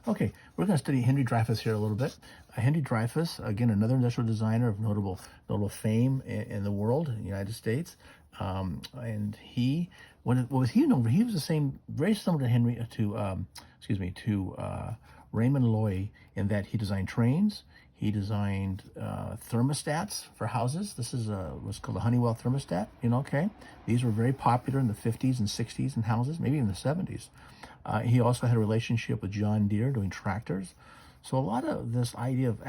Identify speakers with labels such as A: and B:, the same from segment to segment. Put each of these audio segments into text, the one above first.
A: Okay, we're going to study Henry Dreyfus here a little bit. Henry Dreyfus, again, another industrial designer of notable fame in the world, in the United States. And what was he known for? He was the same, very similar to Raymond Loewy, in that he designed trains. He designed thermostats for houses. This is what's called a Honeywell thermostat. Okay, these were very popular in the 50s and 60s in houses, maybe in the 70s. He also had a relationship with John Deere doing tractors. So a lot of this idea of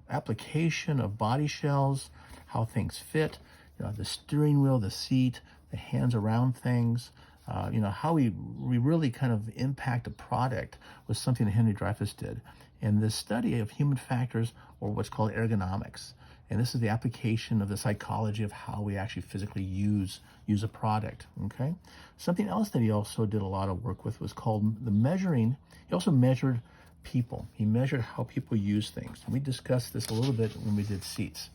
A: application of body shells, how things fit, the steering wheel, the seat, the hands around things, how we really kind of impact a product was something that Henry Dreyfus did. And this study of human factors, or what's called ergonomics. And this is the application of the psychology of how we actually physically use a product, okay? Something else that he also did a lot of work with was called the measuring. He also measured people. He measured how people use things. And we discussed this a little bit when we did seats.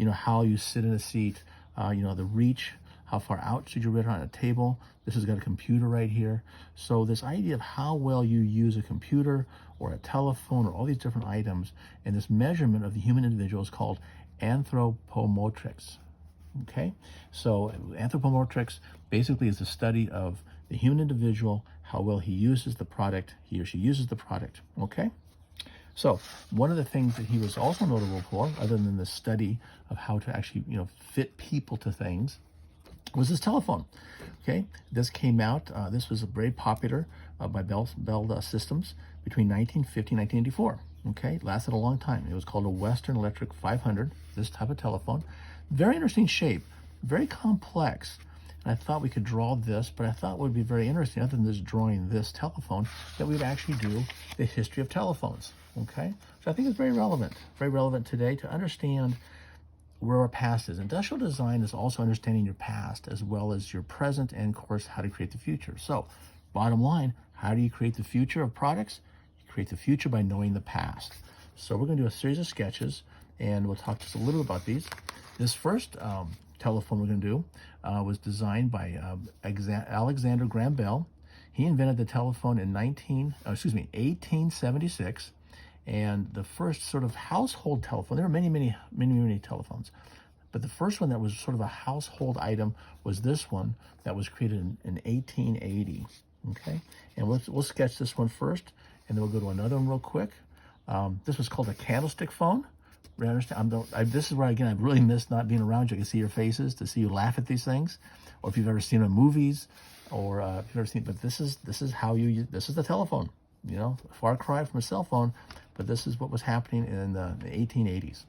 A: How you sit in a seat, the reach, how far out should you read on a table. This has got a computer right here. So this idea of how well you use a computer or a telephone or all these different items, and this measurement of the human individual is called anthropometrics. Okay, so anthropometrics basically is the study of the human individual, how well he uses the product, he or she uses the product. Okay, so one of the things that he was also notable for, other than the study of how to actually fit people to things, was his telephone. Okay, this came out. This was very popular by Bell Systems between 1950 and 1984. Okay, lasted a long time. It was called a Western Electric 500. This type of telephone, very interesting shape, very complex. And I thought we could draw this, but I thought it would be very interesting, other than just drawing this telephone, that we would actually do the history of telephones. Okay, so I think it's very relevant today to understand where our past is. Industrial design is also understanding your past as well as your present, and of course how to create the future. So bottom line, how do you create the future of products? You create the future by knowing the past. So we're going to do a series of sketches, and we'll talk just a little about these. This first telephone we're going to do was designed by Alexander Graham Bell. He invented the telephone in 1876. And the first sort of household telephone, there were many telephones, but the first one that was sort of a household item was this one that was created in 1880. Okay, and we'll sketch this one first, and then we'll go to another one real quick. This was called a candlestick phone. This is where, again, I've really missed not being around you. I can see your faces, to see you laugh at these things, or if you've ever seen them in movies, or if you've ever seen. But this is how you use. This is the telephone. A far cry from a cell phone, but this is what was happening in the 1880s.